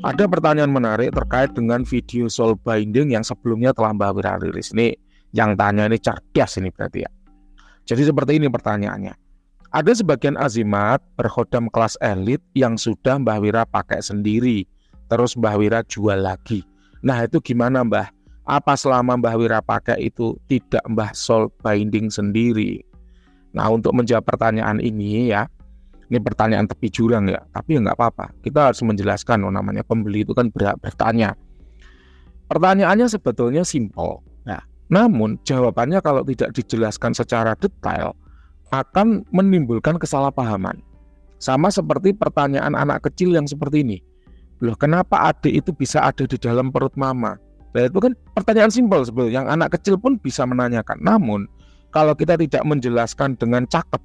Ada pertanyaan menarik terkait dengan video soul binding yang sebelumnya telah Mbak Wira rilis. Ini yang tanya ini cerdas ini berarti ya. Jadi seperti ini pertanyaannya. Ada sebagian azimat berkhodam kelas elit yang sudah Mbah Wira pakai sendiri, terus Mbah Wira jual lagi. Nah itu gimana Mbah? Apa selama Mbah Wira pakai itu tidak Mbah soul binding sendiri? Nah untuk menjawab pertanyaan ini ya, ini pertanyaan tepi jurang ya, tapi ya nggak apa-apa. Kita harus menjelaskan, namanya pembeli itu kan berhak bertanya. Pertanyaannya sebetulnya simpel. Nah, namun jawabannya kalau tidak dijelaskan secara detail akan menimbulkan kesalahpahaman. Sama seperti pertanyaan anak kecil yang seperti ini. Loh, kenapa adik itu bisa ada di dalam perut mama? Nah, itu kan pertanyaan simpel sebetulnya, yang anak kecil pun bisa menanyakan. Namun, kalau kita tidak menjelaskan dengan cakep,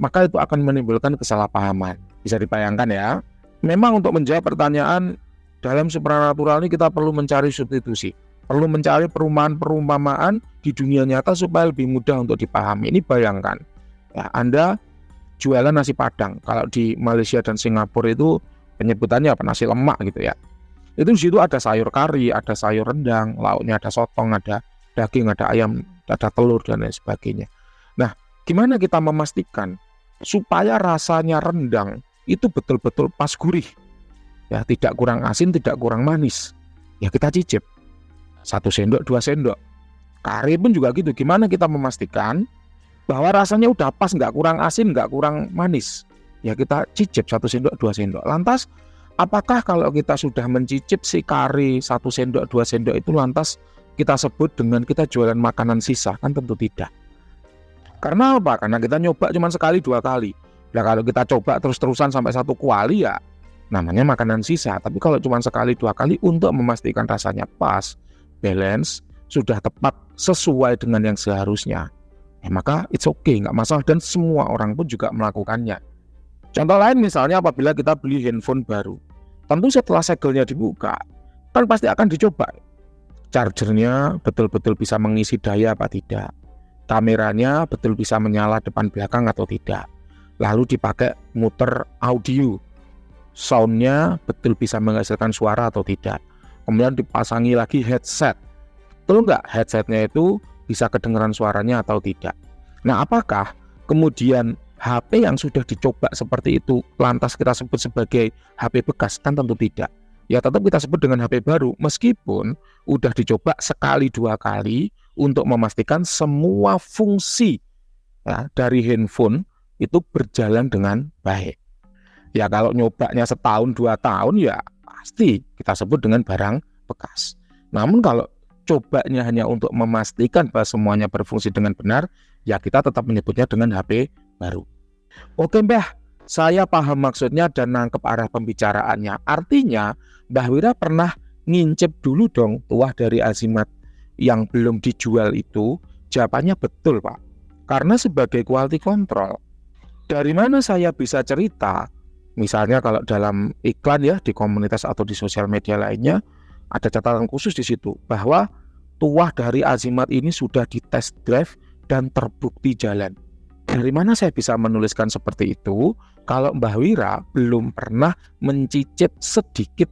maka itu akan menimbulkan kesalahpahaman. Bisa dibayangkan ya. Memang untuk menjawab pertanyaan dalam supranatural ini kita perlu mencari substitusi. Perlu mencari perumpamaan-perumpamaan di dunia nyata supaya lebih mudah untuk dipahami. Ini bayangkan, ya, Anda jualan nasi Padang. Kalau di Malaysia dan Singapura itu penyebutannya apa? Nasi lemak gitu ya. Itu di situ ada sayur kari, ada sayur rendang, lauknya ada sotong, ada daging, ada ayam, ada telur dan lain sebagainya. Nah, gimana kita memastikan supaya rasanya rendang itu betul-betul pas gurih, ya, tidak kurang asin, tidak kurang manis? Ya kita cicip 1 sendok 2 sendok. Kari pun juga gitu. Gimana kita memastikan bahwa rasanya udah pas, nggak kurang asin, nggak kurang manis? Ya kita cicip 1 sendok 2 sendok. Lantas apakah kalau kita sudah mencicip si kari 1 sendok 2 sendok itu lantas kita sebut dengan kita jualan makanan sisa? Kan tentu tidak. Karena apa? Karena kita nyoba cuma sekali 2 kali. Nah kalau kita coba terus-terusan sampai 1 kuali ya namanya makanan sisa. Tapi kalau cuma sekali 2 kali untuk memastikan rasanya pas, balance, sudah tepat sesuai dengan yang seharusnya, ya maka it's okay, nggak masalah, dan semua orang pun juga melakukannya. Contoh lain misalnya apabila kita beli handphone baru, tentu setelah segelnya dibuka kan pasti akan dicoba chargernya betul-betul bisa mengisi daya apa tidak, kameranya betul bisa menyala depan belakang atau tidak, lalu dipakai muter audio, soundnya betul bisa menghasilkan suara atau tidak, kemudian dipasangi lagi headset, betul nggak headsetnya itu bisa kedengaran suaranya atau tidak. Nah apakah kemudian HP yang sudah dicoba seperti itu lantas kita sebut sebagai HP bekas? Kan tentu tidak. Ya tetap kita sebut dengan HP baru meskipun udah dicoba sekali 2 kali untuk memastikan semua fungsi, ya, dari handphone itu berjalan dengan baik. Ya kalau nyobanya setahun 2 tahun ya pasti kita sebut dengan barang bekas. Namun kalau cobanya hanya untuk memastikan bahwa semuanya berfungsi dengan benar, ya kita tetap menyebutnya dengan HP baru. Oke Mbah, saya paham maksudnya dan nangkep arah pembicaraannya. Artinya Mbah Wira pernah ngincip dulu dong tuah dari azimat yang belum dijual itu? Jawabannya betul Pak. Karena sebagai quality control, dari mana saya bisa cerita? Misalnya kalau dalam iklan ya di komunitas atau di sosial media lainnya ada catatan khusus di situ bahwa tuah dari azimat ini sudah dites drive dan terbukti jalan. Dari mana saya bisa menuliskan seperti itu kalau Mbah Wira belum pernah mencicip sedikit,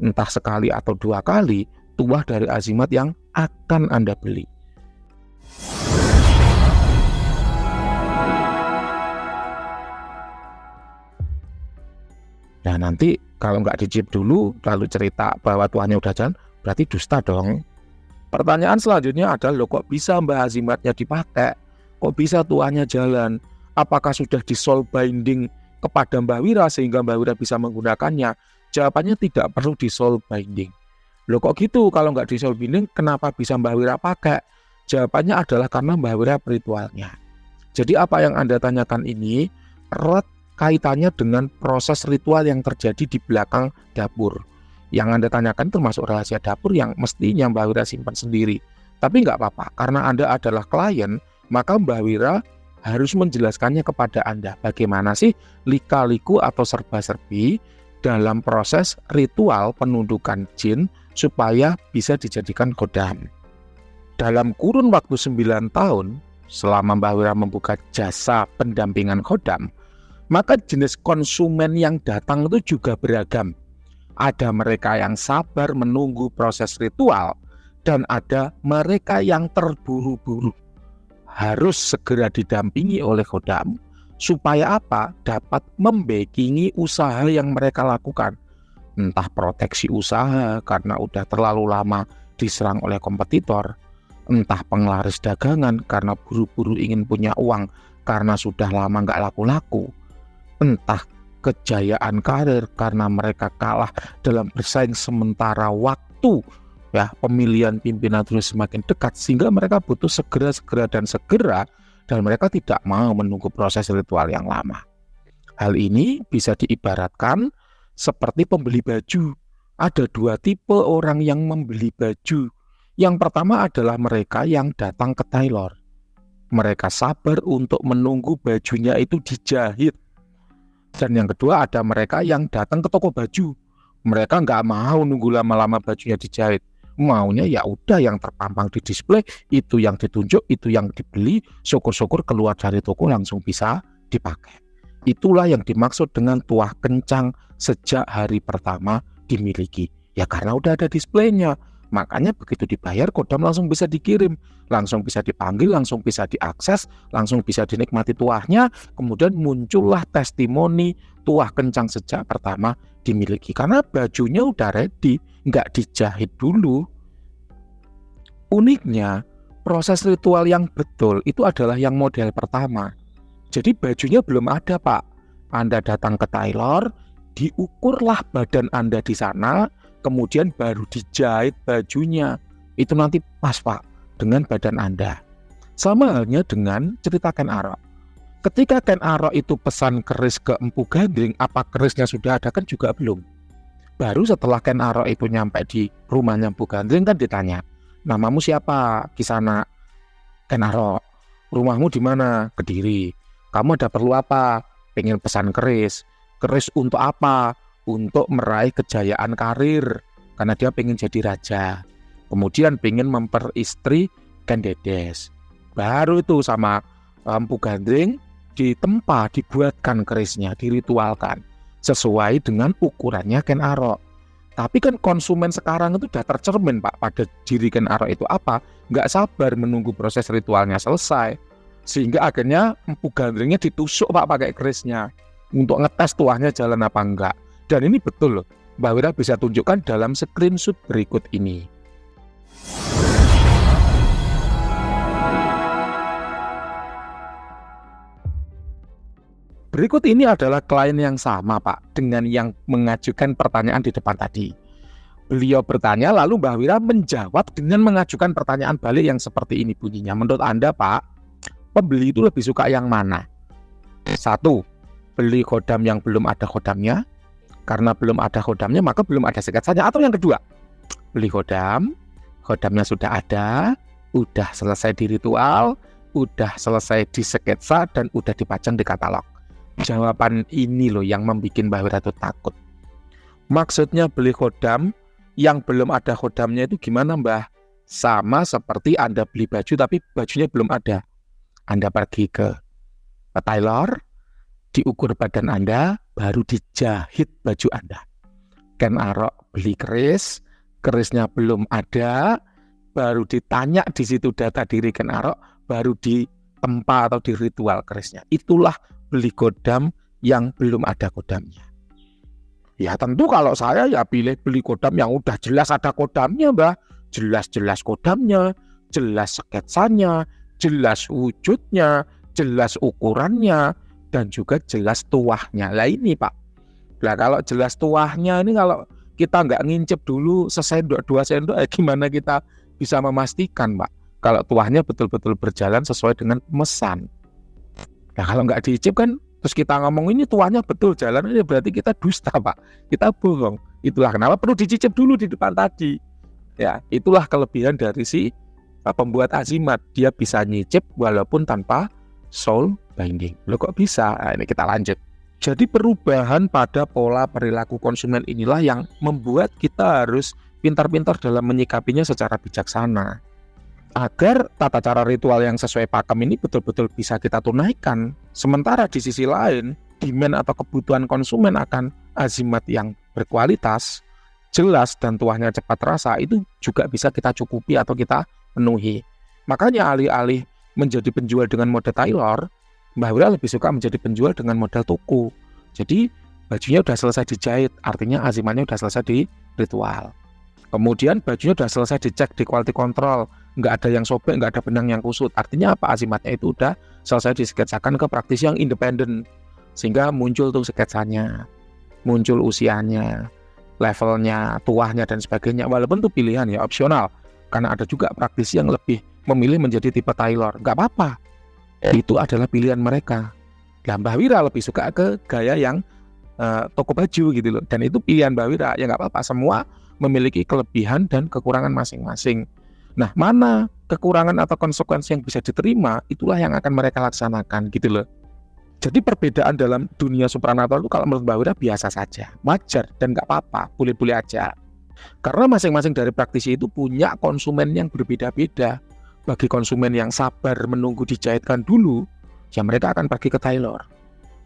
entah sekali atau 2 kali, tuah dari azimat yang akan Anda beli? Nah nanti kalau nggak dicicip dulu lalu cerita bahwa tuahnya udah jalan, berarti dusta dong. Pertanyaan selanjutnya adalah, loh kok bisa Mbah azimatnya dipakai? Kok bisa tuahnya jalan? Apakah sudah di soul binding kepada Mbah Wira sehingga Mbah Wira bisa menggunakannya? Jawabannya tidak perlu di soul binding. Loh kok gitu? Kalau nggak di soul binding kenapa bisa Mbah Wira pakai? Jawabannya adalah karena Mbah Wira ritualnya. Jadi apa yang Anda tanyakan ini erat kaitannya dengan proses ritual yang terjadi di belakang dapur. Yang Anda tanyakan termasuk rahasia dapur yang mestinya Mbah Wira simpan sendiri. Tapi nggak apa-apa, karena Anda adalah klien, maka Mbah Wira harus menjelaskannya kepada Anda. Bagaimana sih lika-liku atau serba-serbi dalam proses ritual penundukan jin supaya bisa dijadikan khodam. Dalam kurun waktu 9 tahun, selama Mbah Wira membuka jasa pendampingan khodam, maka jenis konsumen yang datang itu juga beragam. Ada mereka yang sabar menunggu proses ritual, dan ada mereka yang terburu-buru harus segera didampingi oleh khodam supaya apa? Dapat membackingi usaha yang mereka lakukan. Entah proteksi usaha karena udah terlalu lama diserang oleh kompetitor, entah penglaris dagangan karena buru-buru ingin punya uang karena sudah lama nggak laku-laku, entah kejayaan karir karena mereka kalah dalam bersaing sementara waktu ya pemilihan pimpinan terus semakin dekat sehingga mereka butuh segera dan mereka tidak mau menunggu proses ritual yang lama. Hal ini bisa diibaratkan seperti pembeli baju. Ada dua tipe orang yang membeli baju. Yang pertama adalah mereka yang datang ke tailor. Mereka sabar untuk menunggu bajunya itu dijahit. Dan yang kedua ada mereka yang datang ke toko baju. Mereka nggak mau nunggu lama-lama bajunya dijahit. Maunya ya udah yang terpampang di display, itu yang ditunjuk, itu yang dibeli, syukur-syukur keluar dari toko langsung bisa dipakai. Itulah yang dimaksud dengan tuah kencang sejak hari pertama dimiliki. Ya karena udah ada displaynya. Makanya begitu dibayar, khodam langsung bisa dikirim, langsung bisa dipanggil, langsung bisa diakses, langsung bisa dinikmati tuahnya. Kemudian muncullah testimoni tuah kencang sejak pertama dimiliki. Karena bajunya udah ready, nggak dijahit dulu. Uniknya, proses ritual yang betul itu adalah yang model pertama. Jadi bajunya belum ada, Pak. Anda datang ke tailor, diukurlah badan Anda di sana, kemudian baru dijahit bajunya. Itu nanti pas, Pak, dengan badan Anda. Sama halnya dengan cerita Ken Arok. Ketika Ken Arok itu pesan keris ke Empu Gandring, apa kerisnya sudah ada? Kan juga belum. Baru setelah Ken Arok itu nyampe di rumahnya Empu Gandring kan ditanya, namamu siapa? Kisana. Ken Arok. Rumahmu di mana? Kediri. Kamu ada perlu apa? Pengen pesan keris. Keris untuk apa? Untuk meraih kejayaan karir. Karena dia pengen jadi raja. Kemudian pengen memperistri Ken Dedes. Baru itu sama Empu Gandring ditempa, dibuatkan kerisnya, diritualkan sesuai dengan ukurannya Ken Arok. Tapi kan konsumen sekarang itu udah tercermin, Pak, pada diri Ken Arok itu apa? Nggak sabar menunggu proses ritualnya selesai. Sehingga akhirnya Empu Gandringnya ditusuk, Pak, pakai kerisnya untuk ngetes tuahnya jalan apa enggak. Dan ini betul loh, Mbak Wira bisa tunjukkan dalam screenshot berikut ini. Berikut ini adalah klien yang sama, Pak, dengan yang mengajukan pertanyaan di depan tadi. Beliau bertanya, lalu Mbak Wira menjawab dengan mengajukan pertanyaan balik yang seperti ini bunyinya. Menurut Anda, Pak, pembeli itu lebih suka yang mana? 1. Beli khodam yang belum ada khodamnya. Karena belum ada khodamnya, maka belum ada sketsanya. Atau yang kedua, beli khodam, khodamnya sudah ada, udah selesai di ritual, udah selesai di sketsa, dan udah dipajang di katalog. Jawaban ini loh yang membuat Mbak Wira itu takut. Maksudnya beli khodam yang belum ada khodamnya itu gimana, Mbah? Sama seperti Anda beli baju tapi bajunya belum ada. Anda pergi ke tailor, diukur badan Anda, baru dijahit baju Anda. Ken Arok beli keris, kerisnya belum ada, baru ditanya di situ data diri Ken Arok, baru ditempa atau diritual kerisnya. Itulah beli khodam yang belum ada khodamnya. Ya tentu kalau saya ya pilih beli khodam yang udah jelas ada khodamnya, Mbah. Jelas-jelas khodamnya, jelas sketsanya, jelas wujudnya, jelas ukurannya, dan juga jelas tuahnya. Lah ini, Pak. Lah kalau jelas tuahnya ini, kalau kita nggak ngincip dulu sesendok 2 sendok, gimana kita bisa memastikan, Pak, kalau tuahnya betul-betul berjalan sesuai dengan pemesan? Nah kalau nggak diicip kan, terus kita ngomong ini tuahnya betul jalan, ini berarti kita dusta, Pak. Kita bohong. Itulah kenapa perlu dicicip dulu di depan tadi. Ya, itulah kelebihan dari si pembuat azimat. Dia bisa nyicip walaupun tanpa soul binding. Loh kok bisa? Nah, ini kita lanjut. Jadi perubahan pada pola perilaku konsumen inilah yang membuat kita harus pintar-pintar dalam menyikapinya secara bijaksana. Agar tata cara ritual yang sesuai pakem ini betul-betul bisa kita tunaikan. Sementara di sisi lain, demand atau kebutuhan konsumen akan azimat yang berkualitas, jelas dan tuahnya cepat terasa itu juga bisa kita cukupi atau kita penuhi. Makanya alih-alih menjadi penjual dengan model tailor, Mbah Wira lebih suka menjadi penjual dengan model toko. Jadi bajunya udah selesai dijahit, artinya azimatnya udah selesai di ritual. Kemudian bajunya udah selesai dicek di quality control, nggak ada yang sobek, nggak ada benang yang kusut. Artinya apa? Azimatnya itu udah selesai disketsakan ke praktisi yang independen, sehingga muncul tuh sketsanya, muncul usianya, levelnya, tuahnya dan sebagainya. Walaupun itu pilihan ya, opsional, karena ada juga praktisi yang lebih memilih menjadi tipe tailor. Nggak apa-apa, itu adalah pilihan mereka. Nah, Mbah Wira lebih suka ke gaya yang toko baju gitu loh, dan itu pilihan Mbah Wira. Ya nggak apa-apa, semua memiliki kelebihan dan kekurangan masing-masing. Nah, mana kekurangan atau konsekuensi yang bisa diterima, itulah yang akan mereka laksanakan gitu loh. Jadi perbedaan dalam dunia supranatural itu kalau menurut Mbah Wira biasa saja, wajar dan nggak apa-apa, boleh-boleh aja. Karena masing-masing dari praktisi itu punya konsumen yang berbeda-beda. Bagi konsumen yang sabar menunggu dijahitkan dulu, ya mereka akan pergi ke tailor.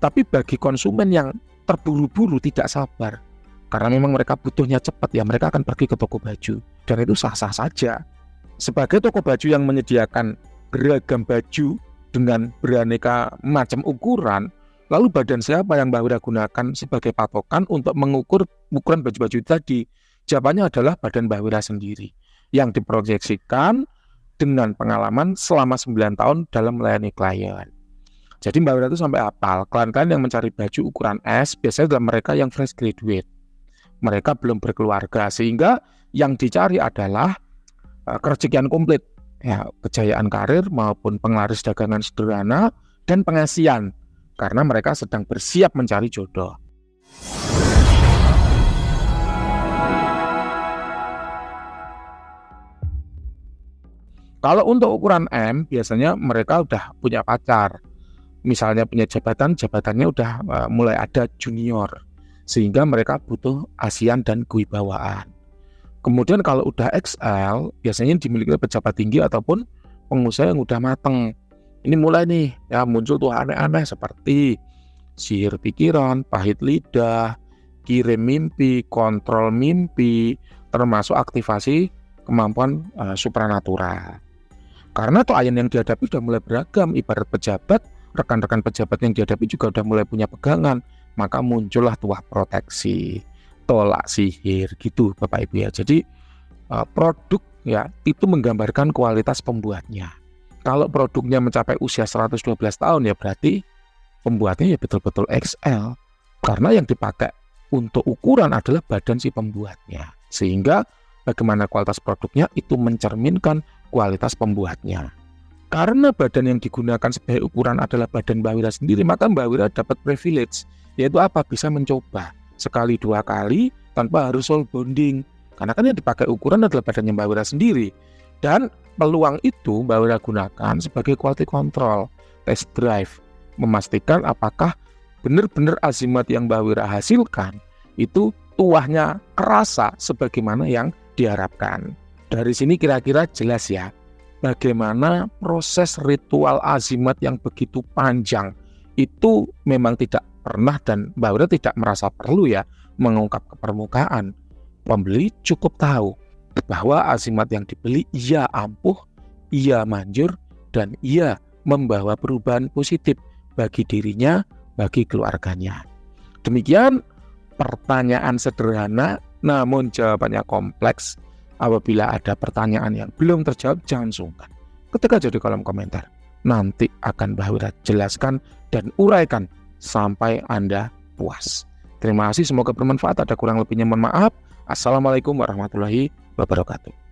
Tapi bagi konsumen yang terburu-buru tidak sabar, karena memang mereka butuhnya cepat, ya mereka akan pergi ke toko baju. Dan itu sah-sah saja. Sebagai toko baju yang menyediakan beragam baju dengan beraneka macam ukuran, lalu badan siapa yang Mbah Wira gunakan sebagai patokan untuk mengukur ukuran baju-baju tadi? Jawabannya adalah badan Mbah Wira sendiri, yang diproyeksikan dengan pengalaman selama 9 tahun dalam melayani klien. Jadi Mbah Wira itu sampai hafal, klien-klien yang mencari baju ukuran S biasanya adalah mereka yang fresh graduate. Mereka belum berkeluarga, sehingga yang dicari adalah kerezekian komplit, ya, kejayaan karir maupun penglaris dagangan sederhana dan pengasihan, karena mereka sedang bersiap mencari jodoh. Kalau untuk ukuran M, biasanya mereka udah punya pacar, misalnya punya jabatan, jabatannya udah mulai ada junior, sehingga mereka butuh asian dan kewibawaan. Kemudian kalau udah XL, biasanya dimiliki oleh pejabat tinggi ataupun pengusaha yang udah mateng. Ini mulai nih, ya muncul tuh aneh-aneh seperti sihir pikiran, pahit lidah, kirim mimpi, kontrol mimpi, termasuk aktivasi kemampuan supranatural. Karena tuh ayen yang dihadapi udah mulai beragam, ibarat pejabat, rekan-rekan pejabat yang dihadapi juga udah mulai punya pegangan, maka muncullah tuah proteksi, tolak sihir gitu Bapak Ibu ya. Jadi produk ya itu menggambarkan kualitas pembuatnya. Kalau produknya mencapai usia 112 tahun ya berarti pembuatnya ya betul-betul XL, karena yang dipakai untuk ukuran adalah badan si pembuatnya. Sehingga bagaimana kualitas produknya itu mencerminkan kualitas pembuatnya. Karena badan yang digunakan sebagai ukuran adalah badan Mbah Wira sendiri, maka Mbah Wira dapat privilege, yaitu apa? Bisa mencoba sekali dua kali tanpa harus soul bonding. Karena kan yang dipakai ukuran adalah badannya Mbah Wira sendiri. Dan peluang itu Mbah Wira gunakan sebagai quality control, test drive, memastikan apakah benar-benar azimat yang Mbah Wira hasilkan itu tuahnya kerasa sebagaimana yang diharapkan. Dari sini kira-kira jelas ya, bagaimana proses ritual azimat yang begitu panjang itu memang tidak pernah, dan Mbah Wira tidak merasa perlu ya mengungkap ke permukaan. Pembeli cukup tahu bahwa azimat yang dibeli ia ampuh, ia manjur, dan ia membawa perubahan positif bagi dirinya, bagi keluarganya. Demikian pertanyaan sederhana namun jawabannya kompleks. Apabila ada pertanyaan yang belum terjawab, jangan sungkan ketik aja di kolom komentar. Nanti akan Mbah Wira jelaskan dan uraikan sampai Anda puas. Terima kasih, semoga bermanfaat. Ada kurang lebihnya mohon maaf. Assalamualaikum warahmatullahi wabarakatuh.